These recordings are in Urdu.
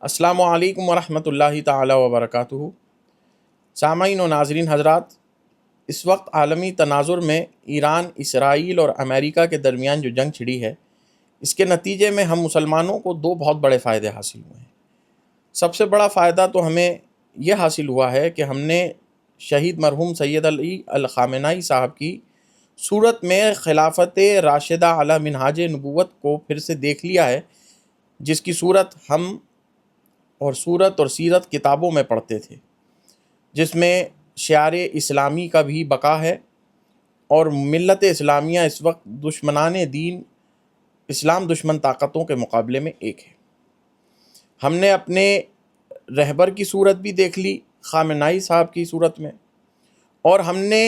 السلام علیکم ورحمۃ اللہ تعالی وبرکاتہ۔ سامعین و ناظرین حضرات، اس وقت عالمی تناظر میں ایران، اسرائیل اور امریکہ کے درمیان جو جنگ چھڑی ہے، اس کے نتیجے میں ہم مسلمانوں کو دو بہت بڑے فائدے حاصل ہوئے ہیں۔ سب سے بڑا فائدہ تو ہمیں یہ حاصل ہوا ہے کہ ہم نے شہید مرحوم سید علی الخامنئی صاحب کی صورت میں خلافت راشدہ علی منہاج نبوت کو پھر سے دیکھ لیا ہے، جس کی صورت ہم صورت اور سیرت کتابوں میں پڑھتے تھے، جس میں شعار اسلامی کا بھی بقا ہے، اور ملت اسلامیہ اس وقت دشمنان دین، اسلام دشمن طاقتوں کے مقابلے میں ایک ہے۔ ہم نے اپنے رہبر کی صورت بھی دیکھ لی خامنئی صاحب کی صورت میں، اور ہم نے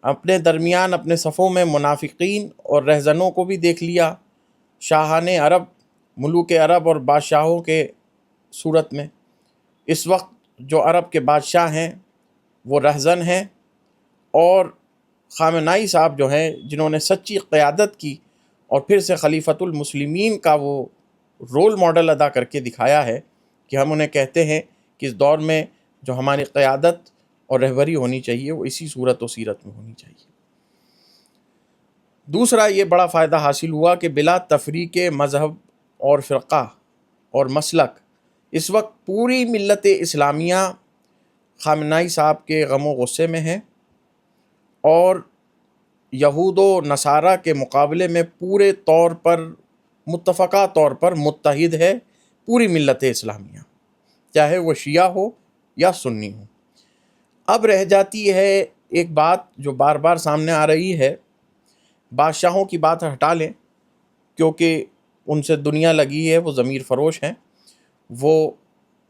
اپنے درمیان اپنے صفوں میں منافقین اور رہزنوں کو بھی دیکھ لیا، شاہان عرب، ملوک عرب اور بادشاہوں کے صورت میں۔ اس وقت جو عرب کے بادشاہ ہیں وہ رہزن ہیں، اور خامنئی صاحب جو ہیں جنہوں نے سچی قیادت کی اور پھر سے خلیفۃ المسلمین کا وہ رول ماڈل ادا کر کے دکھایا ہے کہ ہم انہیں کہتے ہیں کہ اس دور میں جو ہماری قیادت اور رہبری ہونی چاہیے وہ اسی صورت و سیرت میں ہونی چاہیے۔ دوسرا یہ بڑا فائدہ حاصل ہوا کہ بلا تفریق مذہب اور فرقہ اور مسلک اس وقت پوری ملت اسلامیہ خامنئی صاحب کے غم و غصے میں ہے، اور یہود و نصارہ کے مقابلے میں پورے طور پر متفقہ طور پر متحد ہے پوری ملت اسلامیہ، چاہے وہ شیعہ ہو یا سنی ہو۔ اب رہ جاتی ہے ایک بات جو بار بار سامنے آ رہی ہے، بادشاہوں کی بات ہٹا لیں کیونکہ ان سے دنیا لگی ہے، وہ ضمیر فروش ہیں، وہ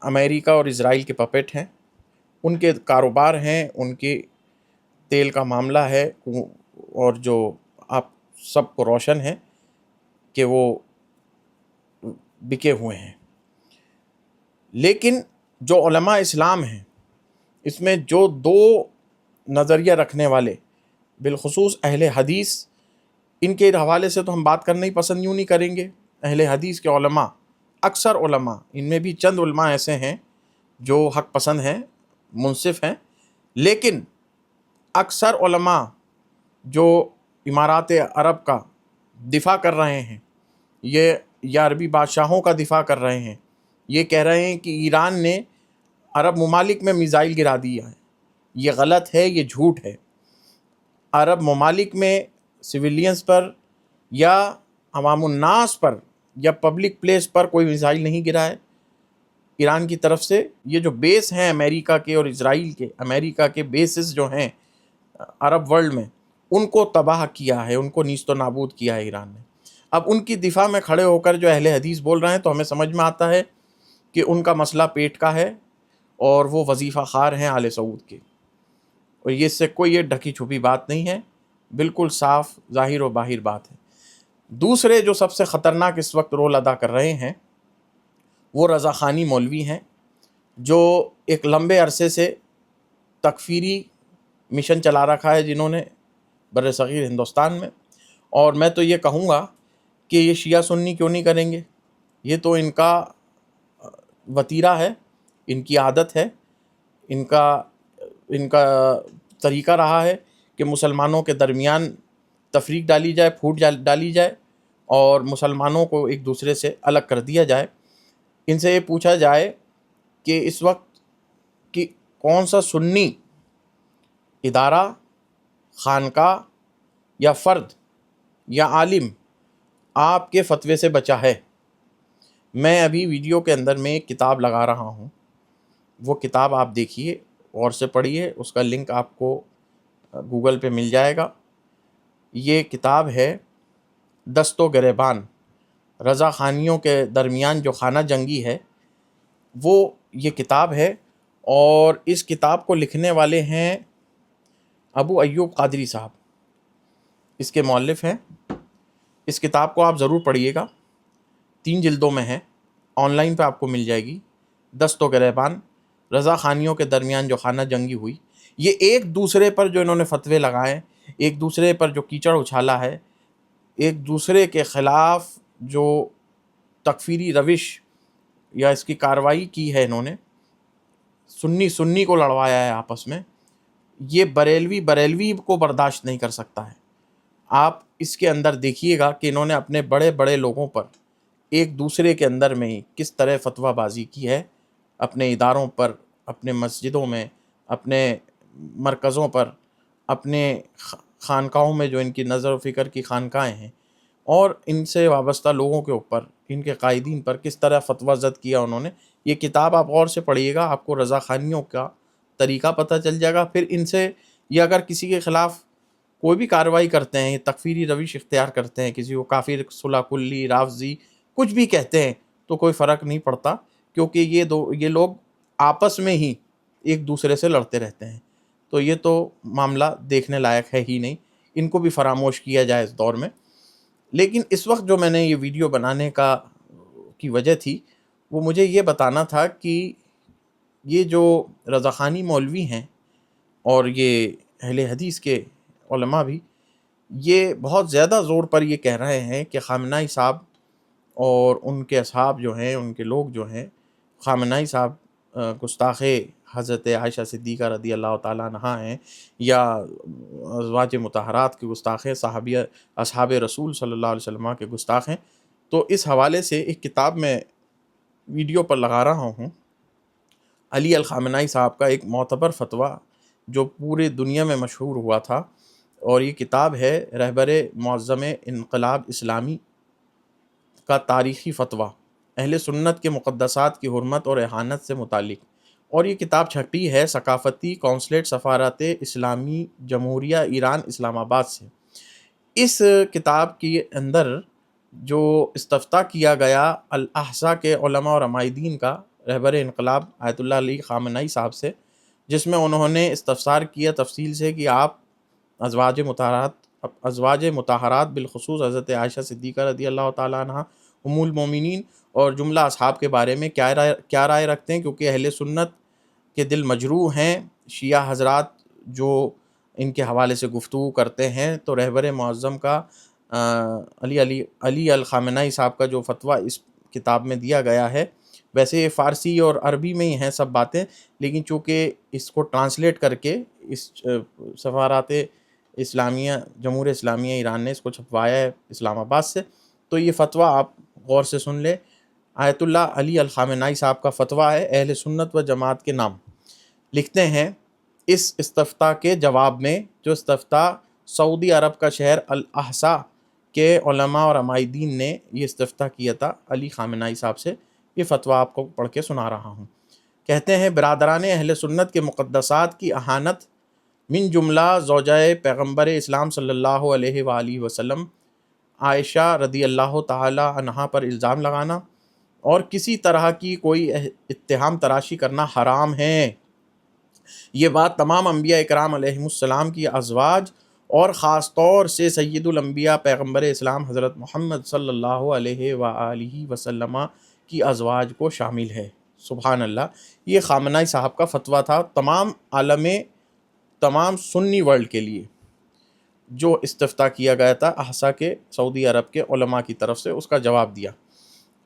امریکہ اور اسرائیل کے پپیٹ ہیں، ان کے کاروبار ہیں، ان کے تیل کا معاملہ ہے، اور جو آپ سب کو روشن ہے کہ وہ بکے ہوئے ہیں۔ لیکن جو علماء اسلام ہیں، اس میں جو دو نظریہ رکھنے والے، بالخصوص اہل حدیث، ان کے حوالے سے تو ہم بات کرنا ہی پسند یوں نہیں کریں گے۔ اہل حدیث کے علماء، اکثر علماء، ان میں بھی چند علماء ایسے ہیں جو حق پسند ہیں، منصف ہیں، لیکن اکثر علماء جو امارات عرب کا دفاع کر رہے ہیں، یہ یا عربی بادشاہوں کا دفاع کر رہے ہیں، یہ کہہ رہے ہیں کہ ایران نے عرب ممالک میں میزائل گرا دیا ہے، یہ غلط ہے، یہ جھوٹ ہے۔ عرب ممالک میں سویلینز پر یا عوام الناس پر یا پبلک پلیس پر کوئی میزائل نہیں گرا ہے ایران کی طرف سے۔ یہ جو بیس ہیں امریکہ کے اور اسرائیل کے، امریکہ کے بیسز جو ہیں عرب ورلڈ میں، ان کو تباہ کیا ہے، ان کو نیست و نابود کیا ہے ایران نے۔ اب ان کی دفاع میں کھڑے ہو کر جو اہل حدیث بول رہے ہیں تو ہمیں سمجھ میں آتا ہے کہ ان کا مسئلہ پیٹ کا ہے، اور وہ وظیفہ خوار ہیں آل سعود کے، اور یہ اس سے کوئی یہ ڈھکی چھپی بات نہیں ہے، بالکل صاف ظاہر و باہر بات ہے۔ دوسرے جو سب سے خطرناک اس وقت رول ادا کر رہے ہیں وہ رضا خانی مولوی ہیں، جو ایک لمبے عرصے سے تکفیری مشن چلا رکھا ہے جنہوں نے بر صغیر ہندوستان میں، اور میں تو یہ کہوں گا کہ یہ شیعہ سنی کیوں نہیں کریں گے، یہ تو ان کا وتیرہ ہے، ان کی عادت ہے، ان کا طریقہ رہا ہے کہ مسلمانوں کے درمیان تفریق ڈالی جائے، پھوٹ ڈالی جائے، اور مسلمانوں کو ایک دوسرے سے الگ کر دیا جائے۔ ان سے یہ پوچھا جائے کہ اس وقت کہ کون سا سنی ادارہ، خانقاہ یا فرد یا عالم آپ کے فتوے سے بچا ہے۔ میں ابھی ویڈیو کے اندر میں ایک کتاب لگا رہا ہوں، وہ کتاب آپ دیکھیے، غور سے پڑھیے، اس کا لنک آپ کو گوگل پہ مل جائے گا۔ یہ کتاب ہے دست و گریبان، رضا خانیوں کے درمیان جو خانہ جنگی ہے، وہ یہ کتاب ہے، اور اس کتاب کو لکھنے والے ہیں ابو ایوب قادری صاحب، اس کے مؤلف ہیں۔ اس کتاب کو آپ ضرور پڑھیے گا، 3 جلدوں میں ہے، آن لائن پہ آپ کو مل جائے گی۔ دست و گریبان، رضا خانیوں کے درمیان جو خانہ جنگی ہوئی، یہ ایک دوسرے پر جو انہوں نے فتوے لگائے، ایک دوسرے پر جو کیچڑ اچھالا ہے، ایک دوسرے کے خلاف جو تکفیری روش یا اس کی کارروائی کی ہے انہوں نے، سنی کو لڑوایا ہے آپس میں، یہ بریلوی کو برداشت نہیں کر سکتا ہے۔ آپ اس کے اندر دیکھیے گا کہ انہوں نے اپنے بڑے بڑے لوگوں پر ایک دوسرے کے اندر میں ہی کس طرح فتویٰ بازی کی ہے، اپنے اداروں پر، اپنے مسجدوں میں، اپنے مرکزوں پر، اپنے خانقاہوں میں جو ان کی نظر و فکر کی خانقاہیں ہیں، اور ان سے وابستہ لوگوں کے اوپر، ان کے قائدین پر کس طرح فتویٰ زد کیا انہوں نے۔ یہ کتاب آپ غور سے پڑھیے گا، آپ کو رضا خانیوں کا طریقہ پتہ چل جائے گا۔ پھر ان سے یہ اگر کسی کے خلاف کوئی بھی کارروائی کرتے ہیں، تکفیری روش اختیار کرتے ہیں، کسی کو کافر، صلح کلی، رافضی کچھ بھی کہتے ہیں، تو کوئی فرق نہیں پڑتا، کیونکہ یہ لوگ آپس میں ہی ایک دوسرے سے لڑتے رہتے ہیں۔ تو یہ تو معاملہ دیکھنے لائق ہے ہی نہیں، ان کو بھی فراموش کیا جائے اس دور میں۔ لیکن اس وقت جو میں نے یہ ویڈیو بنانے کی وجہ تھی، وہ مجھے یہ بتانا تھا کہ یہ جو رضاخانی مولوی ہیں اور یہ اہل حدیث کے علماء بھی، یہ بہت زیادہ زور پر یہ کہہ رہے ہیں کہ خامنہئی صاحب اور ان کے اصحاب جو ہیں، ان کے لوگ جو ہیں، خامنہئی صاحب گستاخ حضرت عائشہ صدیقہ رضی اللہ تعالیٰ عنہا ہیں، یا ازواج مطہرات کے گستاخ ہیں، اصحاب رسول صلی اللہ علیہ وسلم کے گستاخ ہیں۔ تو اس حوالے سے ایک کتاب میں ویڈیو پر لگا رہا ہوں، علی الخامنہئی صاحب کا ایک معتبر فتویٰ جو پورے دنیا میں مشہور ہوا تھا، اور یہ کتاب ہے رہبر معظم انقلاب اسلامی کا تاریخی فتویٰ، اہل سنت کے مقدسات کی حرمت اور اہانت سے متعلق۔ اور یہ کتاب چھپی ہے ثقافتی کونسلیٹ سفارت اسلامی جمہوریہ ایران اسلام آباد سے۔ اس کتاب کے اندر جو استفتاء کیا گیا الاحسا کے علماء اور عمائدین کا رہبر انقلاب آیت اللہ علی خامنہئی صاحب سے، جس میں انہوں نے استفسار کیا تفصیل سے کہ آپ ازواج مطہرات بالخصوص حضرت عائشہ صدیقہ رضی اللہ تعالیٰ عنہ ام المومنین اور جملہ اصحاب کے بارے میں کیا رائے رکھتے ہیں، کیونکہ اہل سنت کے دل مجروح ہیں۔ شیعہ حضرات جو ان کے حوالے سے گفتگو کرتے ہیں، تو رہبر معظم کا علی الخامنہئی صاحب کا جو فتویٰ اس کتاب میں دیا گیا ہے، ویسے فارسی اور عربی میں ہی ہیں سب باتیں، لیکن چونکہ اس کو ٹرانسلیٹ کر کے اس سفارت اسلامیہ جمہوریہ اسلامیہ ایران نے اس کو چھپوایا ہے اسلام آباد سے، تو یہ فتویٰ آپ غور سے سن لیں۔ آیت اللہ علی الخامنہئی صاحب کا فتویٰ ہے، اہل سنت و جماعت کے نام لکھتے ہیں اس استفتاء کے جواب میں، جو استفتاء سعودی عرب کا شہر الاحسا کے علماء اور عمائدین نے یہ استفتاء کیا تھا علی خامنہئی صاحب سے۔ یہ فتویٰ آپ کو پڑھ کے سنا رہا ہوں۔ کہتے ہیں، برادران اہل سنت کے مقدسات کی اہانت، من جملہ زوجہ پیغمبر اسلام صلی اللہ علیہ وآلہ وسلم عائشہ رضی اللہ تعالی عنہا پر الزام لگانا اور کسی طرح کی کوئی اتہام تراشی کرنا حرام ہے۔ یہ بات تمام انبیاء اکرام علیہم السلام کی ازواج اور خاص طور سے سید الانبیاء پیغمبر اسلام حضرت محمد صلی اللہ علیہ وآلہ وسلم کی ازواج کو شامل ہے۔ سبحان اللہ۔ یہ خامنہئی صاحب کا فتویٰ تھا تمام سنی ورلڈ کے لیے، جو استفتاء کیا گیا تھا احسا کے سعودی عرب کے علماء کی طرف سے، اس کا جواب دیا۔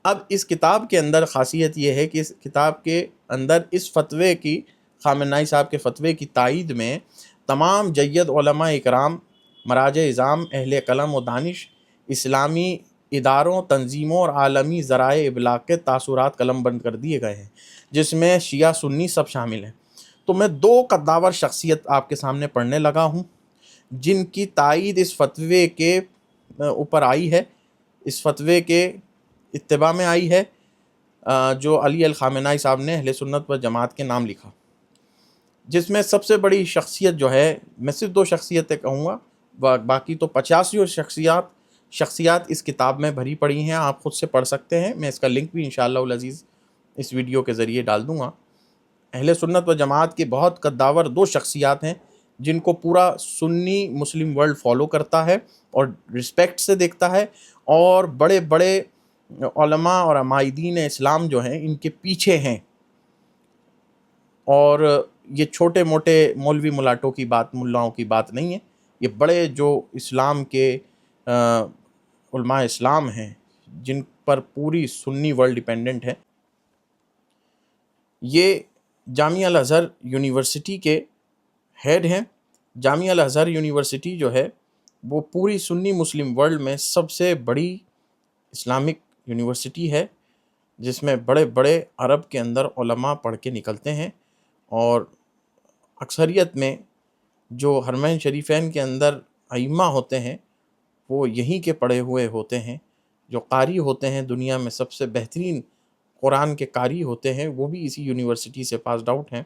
اب اس کتاب کے اندر خاصیت یہ ہے کہ اس کتاب کے اندر اس فتوے کی، خامنہئی صاحب کے فتوے کی تائید میں تمام جید علماء اکرام، مراجع اعظام، اہل قلم و دانش، اسلامی اداروں، تنظیموں اور عالمی ذرائع ابلاغ کے تاثرات قلم بند کر دیے گئے ہیں، جس میں شیعہ سنی سب شامل ہیں۔ تو میں دو قداور شخصیت آپ کے سامنے پڑھنے لگا ہوں، جن کی تائید اس فتوے کے اوپر آئی ہے، اس فتوے کے اتباع میں آئی ہے، جو علی الخامنہئی صاحب نے اہل سنت و جماعت کے نام لکھا، جس میں سب سے بڑی شخصیت جو ہے، میں صرف دو شخصیتیں کہوں گا، باقی تو 85 شخصیات اس کتاب میں بھری پڑی ہیں، آپ خود سے پڑھ سکتے ہیں۔ میں اس کا لنک بھی انشاءاللہ العزیز اس ویڈیو کے ذریعے ڈال دوں گا۔ اہل سنت و جماعت کے بہت قداور دو شخصیات ہیں، جن کو پورا سنی مسلم ورلڈ فالو کرتا ہے اور رسپیکٹ سے دیکھتا ہے، اور بڑے بڑے علماء اور عمائدین اسلام جو ہیں ان کے پیچھے ہیں، اور یہ چھوٹے موٹے مولوی ملاٹوں کی بات، ملاؤں کی بات نہیں ہے، یہ بڑے جو اسلام کے علماء اسلام ہیں، جن پر پوری سنی ورلڈ ڈیپینڈنٹ ہے۔ یہ جامعہ الازہر یونیورسٹی کے ہیڈ ہیں۔ جامعہ الازہر یونیورسٹی جو ہے وہ پوری سنی مسلم ورلڈ میں سب سے بڑی اسلامک یونیورسٹی ہے، جس میں بڑے بڑے عرب کے اندر علماء پڑھ کے نکلتے ہیں، اور اکثریت میں جو حرمین شریفین کے اندر ائمہ ہوتے ہیں وہ یہیں کے پڑھے ہوئے ہوتے ہیں۔ جو قاری ہوتے ہیں دنیا میں سب سے بہترین قرآن کے قاری ہوتے ہیں وہ بھی اسی یونیورسٹی سے پاسڈ آؤٹ ہیں،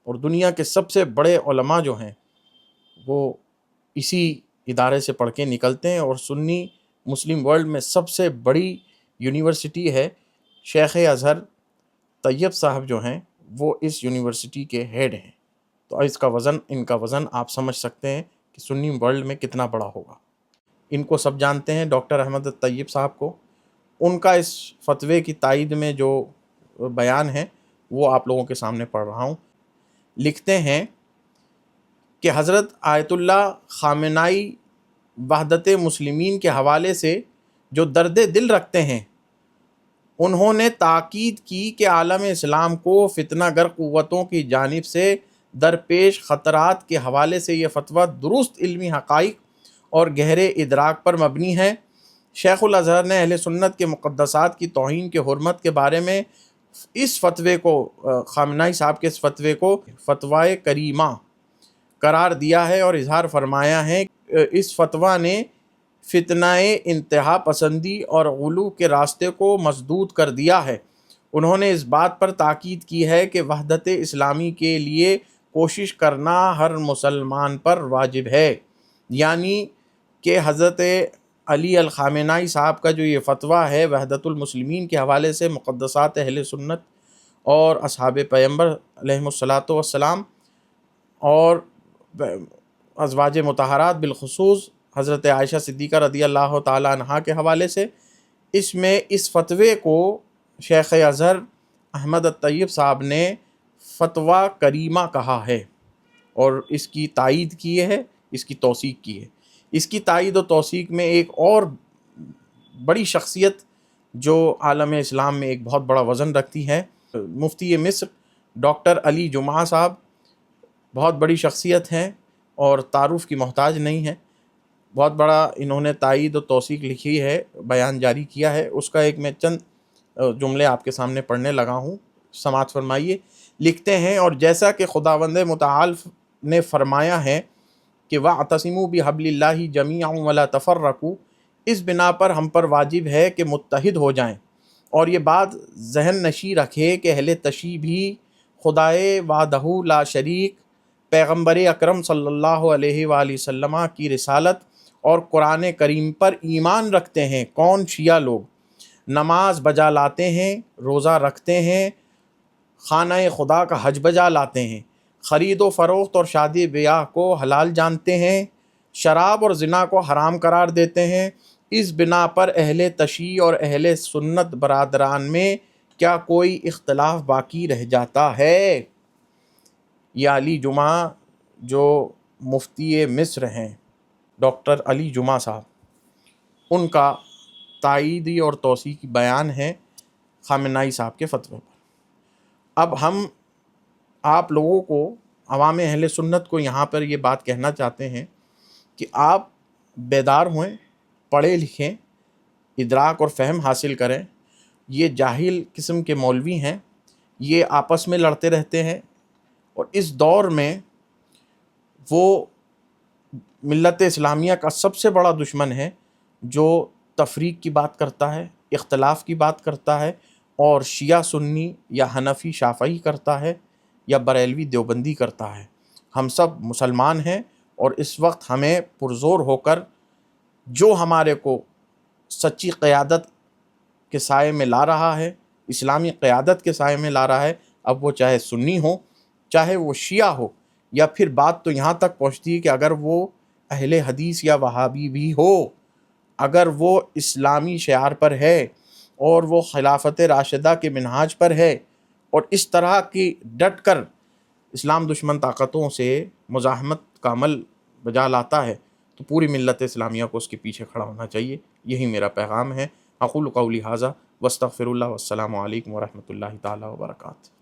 اور دنیا کے سب سے بڑے علماء جو ہیں وہ اسی ادارے سے پڑھ کے نکلتے ہیں، اور سنی مسلم ورلڈ میں سب سے بڑی یونیورسٹی ہے۔ شیخ ازہر طیب صاحب جو ہیں وہ اس یونیورسٹی کے ہیڈ ہیں، تو ان کا وزن آپ سمجھ سکتے ہیں کہ سنی ورلڈ میں کتنا بڑا ہوگا۔ ان کو سب جانتے ہیں، ڈاکٹر احمد طیب صاحب کو۔ ان کا اس فتوے کی تائید میں جو بیان ہے وہ آپ لوگوں کے سامنے پڑھ رہا ہوں۔ لکھتے ہیں کہ حضرت آیت اللہ خامنائی وحدت مسلمین کے حوالے سے جو درد دل رکھتے ہیں، انہوں نے تاکید کی کہ عالم اسلام کو فتنہ گر قوتوں کی جانب سے درپیش خطرات کے حوالے سے یہ فتویٰ درست علمی حقائق اور گہرے ادراک پر مبنی ہے۔ شیخ الازہر نے اہل سنت کے مقدسات کی توہین کے حرمت کے بارے میں اس فتوے کو، خامنائی صاحب کے اس فتوے کو فتویٰ کریمہ قرار دیا ہے، اور اظہار فرمایا ہے کہ اس فتویٰ نے فتنہ انتہا پسندی اور غلو کے راستے کو مسدود کر دیا ہے۔ انہوں نے اس بات پر تاکید کی ہے کہ وحدت اسلامی کے لیے کوشش کرنا ہر مسلمان پر واجب ہے، یعنی کہ حضرت علی الخامنائی صاحب کا جو یہ فتویٰ ہے وحدت المسلمین کے حوالے سے مقدسات اہل سنت اور اصحاب پیغمبر علیہم الصلاۃ والسلام اور ازواج مطہرات بالخصوص حضرت عائشہ صدیقہ رضی اللہ تعالی عنہا کے حوالے سے، اس میں اس فتوے کو شیخ ازہر احمد طیب صاحب نے فتویٰ کریمہ کہا ہے، اور اس کی تائید کی ہے، اس کی توثیق کی ہے۔ اس کی تائید و توثیق میں ایک اور بڑی شخصیت جو عالم اسلام میں ایک بہت بڑا وزن رکھتی ہے، مفتی مصر ڈاکٹر علی جمعہ صاحب، بہت بڑی شخصیت ہیں اور تعارف کی محتاج نہیں ہے۔ بہت بڑا انہوں نے تائید و توثیق لکھی ہے، بیان جاری کیا ہے، اس کا ایک میں چند جملے آپ کے سامنے پڑھنے لگا ہوں، سماعت فرمائیے۔ لکھتے ہیں، اور جیسا کہ خداوند متعال نے فرمایا ہے کہ وَاعْتَصِمُوا بِحَبْلِ اللَّهِ جَمِيعًا وَلَا تَفَرَّقُوا، اس بنا پر ہم پر واجب ہے کہ متحد ہو جائیں، اور یہ بات ذہن نشی رکھے کہ اہل تشیع بھی خدائے وحدہ لا شریک پیغمبر اکرم صلی اللہ علیہ وآلہ وسلم کی رسالت اور قرآن کریم پر ایمان رکھتے ہیں۔ کون؟ شیعہ لوگ نماز بجا لاتے ہیں، روزہ رکھتے ہیں، خانہ خدا کا حج بجا لاتے ہیں، خرید و فروخت اور شادی بیاہ کو حلال جانتے ہیں، شراب اور زنا کو حرام قرار دیتے ہیں۔ اس بنا پر اہل تشیع اور اہل سنت برادران میں کیا کوئی اختلاف باقی رہ جاتا ہے؟ یہ علی جمعہ جو مفتی مصر ہیں ڈاکٹر علی جمعہ صاحب، ان کا تائیدی اور توثیقی بیان ہے خامنائی صاحب کے فتوے پر۔ اب ہم آپ لوگوں کو، عوام اہل سنت کو یہاں پر یہ بات کہنا چاہتے ہیں کہ آپ بیدار ہوئیں، پڑھیں لکھیں، ادراک اور فہم حاصل کریں۔ یہ جاہل قسم کے مولوی ہیں، یہ آپس میں لڑتے رہتے ہیں، اور اس دور میں وہ ملت اسلامیہ کا سب سے بڑا دشمن ہے جو تفریق کی بات کرتا ہے، اختلاف کی بات کرتا ہے، اور شیعہ سنی یا حنفی شافعی کرتا ہے یا بریلوی دیوبندی کرتا ہے۔ ہم سب مسلمان ہیں، اور اس وقت ہمیں پرزور ہو کر جو ہمارے کو سچی قیادت کے سائے میں لا رہا ہے، اسلامی قیادت کے سائے میں لا رہا ہے، اب وہ چاہے سنی ہو، چاہے وہ شیعہ ہو، یا پھر بات تو یہاں تک پہنچتی ہے کہ اگر وہ اہل حدیث یا وہابی بھی ہو، اگر وہ اسلامی شعار پر ہے اور وہ خلافت راشدہ کے منہاج پر ہے، اور اس طرح کی ڈٹ کر اسلام دشمن طاقتوں سے مزاحمت کا عمل بجا لاتا ہے، تو پوری ملت اسلامیہ کو اس کے پیچھے کھڑا ہونا چاہیے۔ یہی میرا پیغام ہے۔ اقول قولی ھذا واستغفر اللہ، والسلام علیکم ورحمۃ اللہ تعالی وبرکاتہ۔